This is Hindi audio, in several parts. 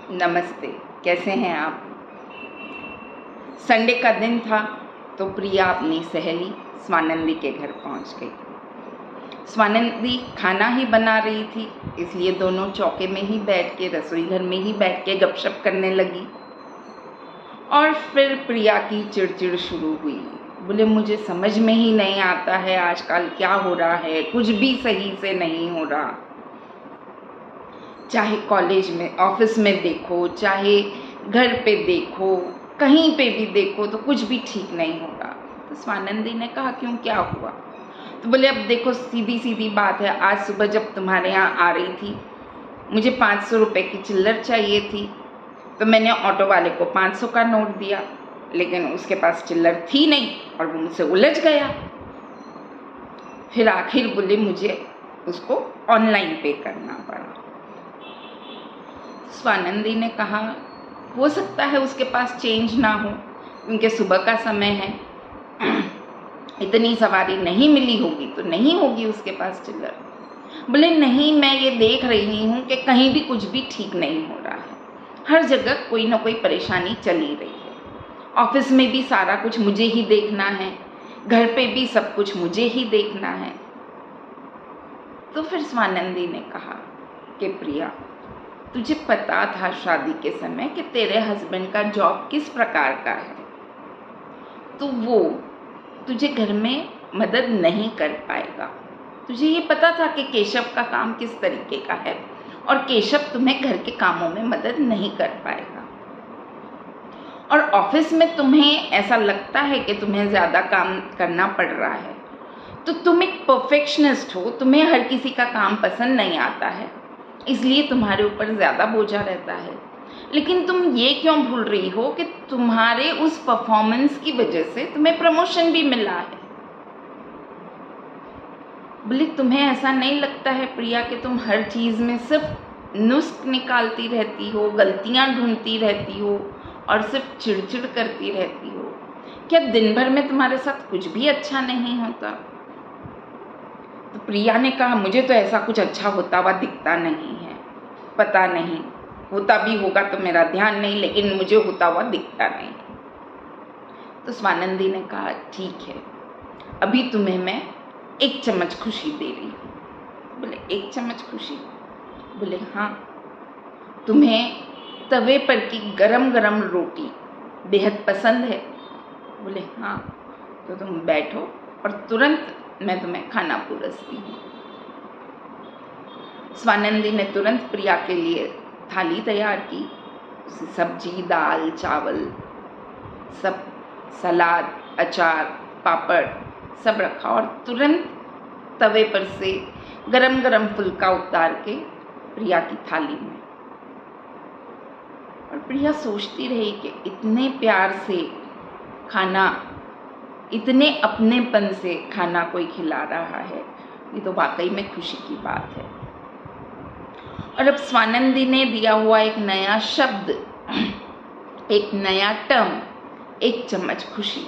नमस्ते। कैसे हैं आप? संडे का दिन था तो प्रिया अपनी सहेली स्वानंदी के घर पहुंच गई। स्वानंदी खाना ही बना रही थी, इसलिए दोनों चौके में ही बैठ के, रसोई घर में ही बैठ के गपशप करने लगी। और फिर प्रिया की चिड़चिड़ शुरू हुई। बोले, मुझे समझ में ही नहीं आता है आजकल क्या हो रहा है, कुछ भी सही से नहीं हो रहा। चाहे कॉलेज में, ऑफिस में देखो, चाहे घर पे देखो, कहीं पे भी देखो तो कुछ भी ठीक नहीं हो रहा। तो स्वानंदी ने कहा, क्यों, क्या हुआ? तो बोले, अब देखो, सीधी सीधी बात है, आज सुबह जब तुम्हारे यहाँ आ रही थी, मुझे 500 रुपये की चिल्लर चाहिए थी, तो मैंने ऑटो वाले को 500 का नोट दिया, लेकिन उसके पास चिल्लर थी नहीं और वो मुझसे उलझ गया। फिर आखिर बोले, मुझे उसको ऑनलाइन पे करना पड़ा। स्वानंदी ने कहा, हो सकता है उसके पास चेंज ना हो, क्योंकि सुबह का समय है, इतनी सवारी नहीं मिली होगी तो नहीं होगी उसके पास चिल्लर। बोले, नहीं, मैं ये देख रही हूँ कि कहीं भी कुछ भी ठीक नहीं हो रहा है, हर जगह कोई ना कोई परेशानी चल ही रही है। ऑफिस में भी सारा कुछ मुझे ही देखना है, घर पे भी सब कुछ मुझे ही देखना है। तो फिर स्वानंदी ने कहा कि प्रिया, तुझे पता था शादी के समय कि तेरे हस्बैंड का जॉब किस प्रकार का है, तो वो तुझे घर में मदद नहीं कर पाएगा। तुझे ये पता था कि केशव का काम किस तरीके का है और केशव तुम्हें घर के कामों में मदद नहीं कर पाएगा। और ऑफिस में तुम्हें ऐसा लगता है कि तुम्हें ज़्यादा काम करना पड़ रहा है, तो तुम एक परफेक्शनिस्ट हो, तुम्हें हर किसी का काम पसंद नहीं आता है, इसलिए तुम्हारे ऊपर ज़्यादा बोझा रहता है। लेकिन तुम ये क्यों भूल रही हो कि तुम्हारे उस परफॉर्मेंस की वजह से तुम्हें प्रमोशन भी मिला है। बोले, तुम्हें ऐसा नहीं लगता है प्रिया कि तुम हर चीज़ में सिर्फ नुस्ख निकालती रहती हो, गलतियां ढूंढती रहती हो और सिर्फ चिड़चिड़ करती रहती हो? क्या दिन भर में तुम्हारे साथ कुछ भी अच्छा नहीं होता? तो प्रिया ने कहा, मुझे तो ऐसा कुछ अच्छा होता हुआ दिखता नहीं है, पता नहीं, होता भी होगा तो मेरा ध्यान नहीं, लेकिन मुझे होता हुआ दिखता नहीं। तो स्वानंदी ने कहा, ठीक है, अभी तुम्हें मैं 1 चम्मच खुशी दे रही हूँ। बोले, 1 चम्मच खुशी? बोले, हाँ, तुम्हें तवे पर की गरम गरम रोटी बेहद पसंद है? बोले, हाँ, तो तुम बैठो और तुरंत मैं तुम्हें खाना परोसती हूँ। स्वानंदी ने तुरंत प्रिया के लिए थाली तैयार की, सब्जी, दाल, चावल, सब, सलाद, अचार, पापड़ सब रखा और तुरंत तवे पर से गरम गरम फुल्का उतार के प्रिया की थाली में। और प्रिया सोचती रही कि इतने प्यार से खाना, इतने अपनेपन से खाना कोई खिला रहा है, ये तो वाकई में खुशी की बात है। और अब स्वानंदी ने दिया हुआ एक नया शब्द, एक नया टर्म, 1 चम्मच खुशी,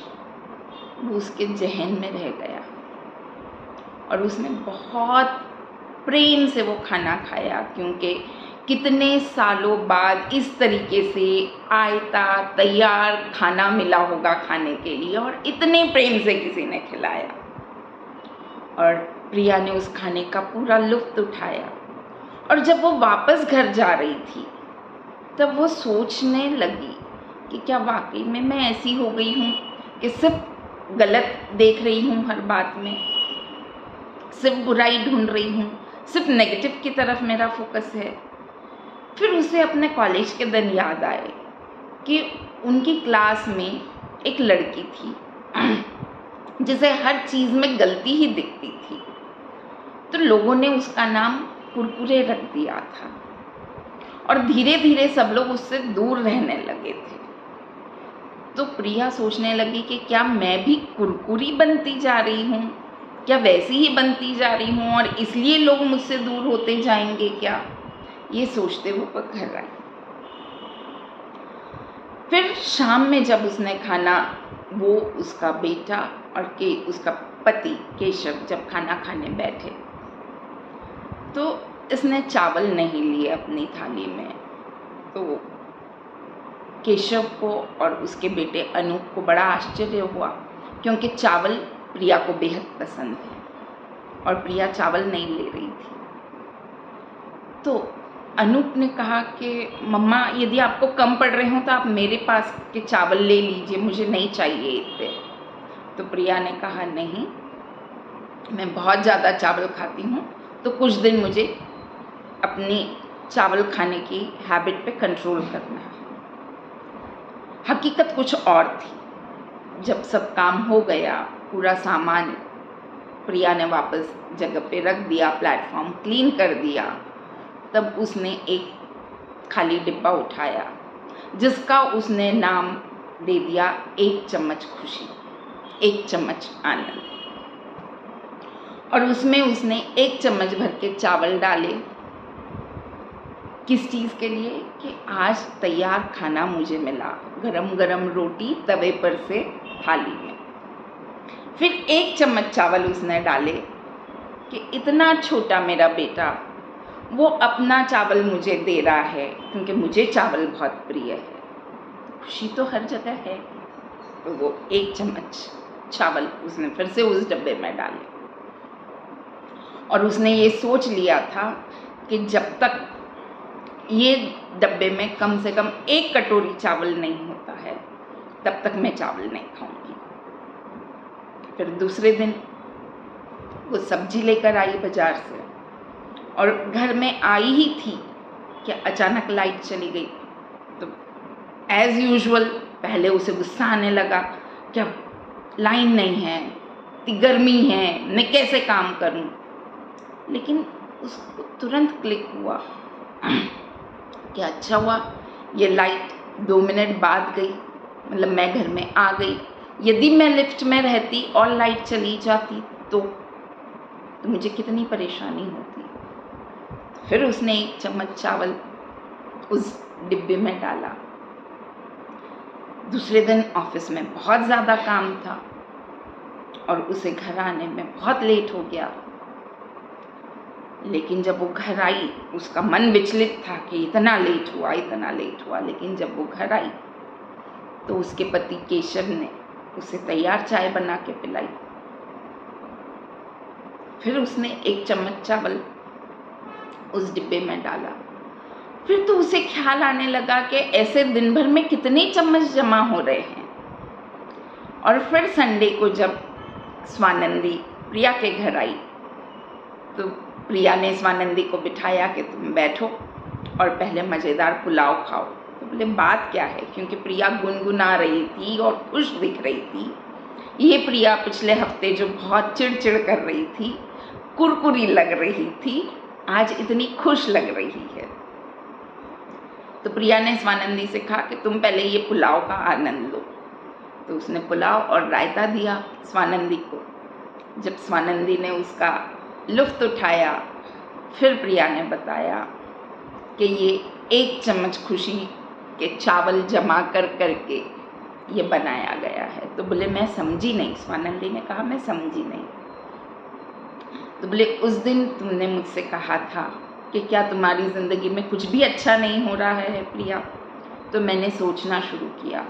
वो उसके जहन में रह गया और उसने बहुत प्रेम से वो खाना खाया, क्योंकि कितने सालों बाद इस तरीके से आयता तैयार खाना मिला होगा खाने के लिए और इतने प्रेम से किसी ने खिलाया। और प्रिया ने उस खाने का पूरा लुत्फ़ उठाया। और जब वो वापस घर जा रही थी तब वो सोचने लगी कि क्या वाकई में मैं ऐसी हो गई हूँ कि सिर्फ गलत देख रही हूँ, हर बात में सिर्फ बुराई ढूंढ रही हूँ, सिर्फ नेगेटिव की तरफ मेरा फोकस है। फिर उसे अपने कॉलेज के दिन याद आए कि उनकी क्लास में एक लड़की थी जिसे हर चीज़ में गलती ही दिखती थी, तो लोगों ने उसका नाम कुरकुरे रख दिया था और धीरे धीरे सब लोग उससे दूर रहने लगे थे। तो प्रिया सोचने लगी कि क्या मैं भी कुरकुरी बनती जा रही हूँ, क्या वैसी ही बनती जा रही हूँ और इसलिए लोग मुझसे दूर होते जाएंगे क्या? ये सोचते हुए वो घर आई। फिर शाम में जब उसने खाना, वो, उसका बेटा और उसका पति केशव जब खाना खाने बैठे तो इसने चावल नहीं लिए अपनी थाली में, तो केशव को और उसके बेटे अनूप को बड़ा आश्चर्य हुआ, क्योंकि चावल प्रिया को बेहद पसंद है और प्रिया चावल नहीं ले रही थी। तो अनूप ने कहा कि मम्मा, यदि आपको कम पड़ रहे हो तो आप मेरे पास के चावल ले लीजिए, मुझे नहीं चाहिए इतने। तो प्रिया ने कहा, नहीं, मैं बहुत ज़्यादा चावल खाती हूँ, तो कुछ दिन मुझे अपनी चावल खाने की हैबिट पे कंट्रोल करना है। हकीकत कुछ और थी। जब सब काम हो गया, पूरा सामान प्रिया ने वापस जगह पे रख दिया, प्लेटफॉर्म क्लीन कर दिया, तब उसने एक खाली डिब्बा उठाया जिसका उसने नाम दे दिया 1 चम्मच खुशी, 1 चम्मच आनंद। और उसमें उसने 1 चम्मच भर के चावल डाले। किस चीज़ के लिए? कि आज तैयार खाना मुझे मिला, गरम गरम रोटी तवे पर से थाली में। फिर 1 चम्मच चावल उसने डाले कि इतना छोटा मेरा बेटा वो अपना चावल मुझे दे रहा है, क्योंकि मुझे चावल बहुत प्रिय है। खुशी तो हर जगह है। तो वो 1 चम्मच चावल उसने फिर से उस डब्बे में डाले और उसने ये सोच लिया था कि जब तक ये डब्बे में कम से कम 1 कटोरी चावल नहीं होता है, तब तक मैं चावल नहीं खाऊंगी। फिर दूसरे दिन वो सब्जी लेकर आई बाजार से और घर में आई ही थी कि अचानक लाइट चली गई। तो एज़ यूजुअल पहले उसे गुस्सा आने लगा कि अब लाइन नहीं है, इतनी गर्मी है, मैं कैसे काम करूं। लेकिन उसको तुरंत क्लिक हुआ कि अच्छा हुआ ये लाइट 2 मिनट बाद गई, मतलब मैं घर में आ गई। यदि मैं लिफ्ट में रहती और लाइट चली जाती तो मुझे कितनी परेशानी होती। फिर उसने 1 चम्मच चावल उस डिब्बे में डाला। दूसरे दिन ऑफिस में बहुत ज़्यादा काम था और उसे घर आने में बहुत लेट हो गया। लेकिन जब वो घर आई, उसका मन विचलित था कि इतना लेट हुआ। लेकिन जब वो घर आई तो उसके पति केशव ने उसे तैयार चाय बना के पिलाई। फिर उसने 1 चम्मच चावल उस डिब्बे में डाला। फिर तो उसे ख्याल आने लगा कि ऐसे दिन भर में कितने चम्मच जमा हो रहे हैं। और फिर संडे को जब स्वानंदी प्रिया के घर आई तो प्रिया ने स्वानंदी को बिठाया कि तुम बैठो और पहले मज़ेदार पुलाव खाओ। तो बोले बात क्या है, क्योंकि प्रिया गुनगुना रही थी और खुश दिख रही थी। ये प्रिया पिछले हफ्ते जो बहुत चिड़चिड़ कर रही थी, कुरकुरी लग रही थी, आज इतनी खुश लग रही है। तो प्रिया ने स्वानंदी से कहा कि तुम पहले ये पुलाव का आनंद लो। तो उसने पुलाव और रायता दिया स्वानंदी को। जब स्वानंदी ने उसका लुत्फ़ उठाया, फिर प्रिया ने बताया कि ये 1 चम्मच खुशी के चावल जमा कर करके ये बनाया गया है। तो बोले मैं समझी नहीं। स्वानंदी ने कहा मैं समझी नहीं। तो बोले उस दिन तुमने मुझसे कहा था कि क्या तुम्हारी ज़िंदगी में कुछ भी अच्छा नहीं हो रहा है प्रिया। तो मैंने सोचना शुरू किया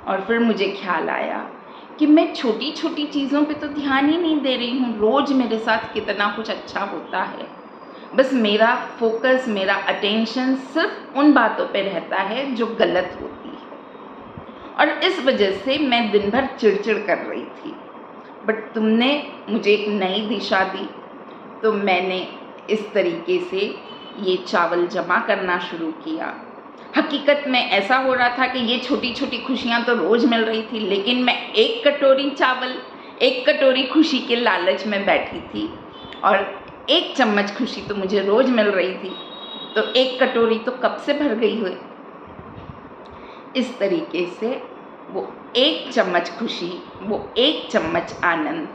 और फिर मुझे ख्याल आया कि मैं छोटी छोटी चीज़ों पे तो ध्यान ही नहीं दे रही हूँ। रोज़ मेरे साथ कितना कुछ अच्छा होता है, बस मेरा फोकस, मेरा अटेंशन सिर्फ उन बातों पे रहता है जो गलत होती है। और इस वजह से मैं दिन भर चिड़चिड़ कर रही थी। बट तुमने मुझे एक नई दिशा दी, तो मैंने इस तरीके से ये चावल जमा करना शुरू किया। हकीकत में ऐसा हो रहा था कि ये छोटी छोटी खुशियाँ तो रोज़ मिल रही थी, लेकिन मैं 1 कटोरी चावल, 1 कटोरी खुशी के लालच में बैठी थी और 1 चम्मच खुशी तो मुझे रोज़ मिल रही थी, तो 1 कटोरी तो कब से भर गई हुई। इस तरीके से वो 1 चम्मच खुशी, वो 1 चम्मच आनंद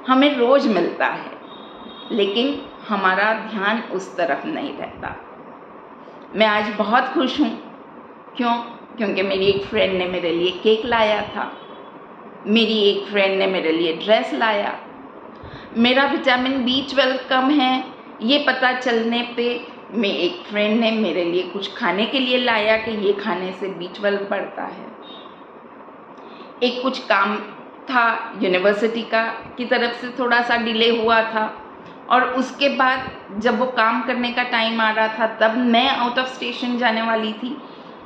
हमें रोज़ मिलता है, लेकिन हमारा ध्यान उस तरफ नहीं रहता। मैं आज बहुत खुश हूँ। क्यों? क्योंकि मेरी एक फ्रेंड ने मेरे लिए केक लाया था, मेरी एक फ्रेंड ने मेरे लिए ड्रेस लाया। मेरा विटामिन B12 कम है ये पता चलने पे में एक फ्रेंड ने मेरे लिए कुछ खाने के लिए लाया कि ये खाने से B12 बढ़ता है। एक कुछ काम था यूनिवर्सिटी का की तरफ से, थोड़ा सा डिले हुआ था, और उसके बाद जब वो काम करने का टाइम आ रहा था तब मैं आउट ऑफ स्टेशन जाने वाली थी।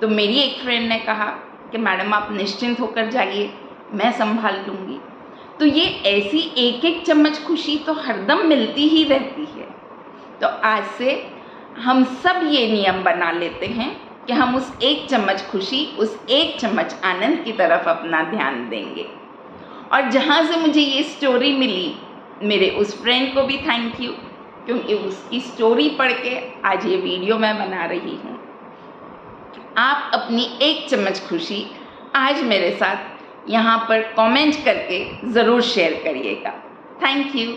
तो मेरी एक फ्रेंड ने कहा कि मैडम आप निश्चिंत होकर जाइए, मैं संभाल लूँगी। तो ये ऐसी एक एक चम्मच खुशी तो हरदम मिलती ही रहती है। तो आज से हम सब ये नियम बना लेते हैं कि हम उस एक चम्मच खुशी, उस एक चम्मच आनंद की तरफ अपना ध्यान देंगे। और जहाँ से मुझे ये स्टोरी मिली, मेरे उस फ्रेंड को भी थैंक यू, क्योंकि उसकी स्टोरी पढ़ के आज ये वीडियो मैं बना रही हूँ। आप अपनी एक चम्मच खुशी आज मेरे साथ यहाँ पर कमेंट करके ज़रूर शेयर करिएगा। Thank you.